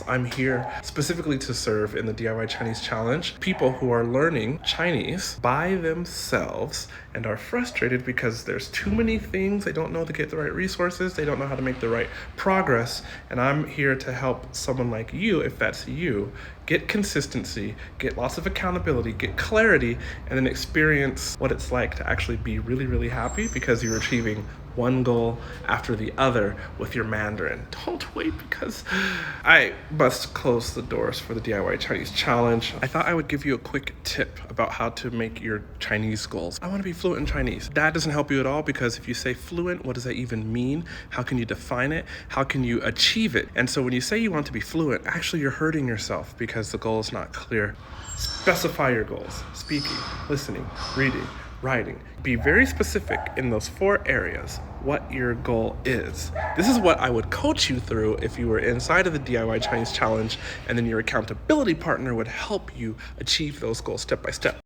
I'm here specifically to serve in the DIY Chinese Challenge people who are learning Chinese by themselves and are frustrated because there's too many things. They don't know to get the right resources. They don't know how to make the right progress. And I'm here to help someone like you, if that's you, get consistency, get lots of accountability, get clarity, and then experience what it's like to actually be really, really happy because you're achieving one goal after the other with your Mandarin. Don't wait, because I must close the doors for the DIY Chinese Challenge. I thought I would give you a quick tip about how to make your Chinese goals. I want to be fluent in Chinese. That doesn't help you at all, because if you say fluent, what does that even mean? How can you define it? How can you achieve it? And so when you say you want to be fluent, actually you're hurting yourself because the goal is not clear. Specify your goals: speaking, listening, reading, writing. Be very specific in those 4 areas what your goal is. This is what I would coach you through if you were inside of the DIY Chinese Challenge, and then your accountability partner would help you achieve those goals step by step.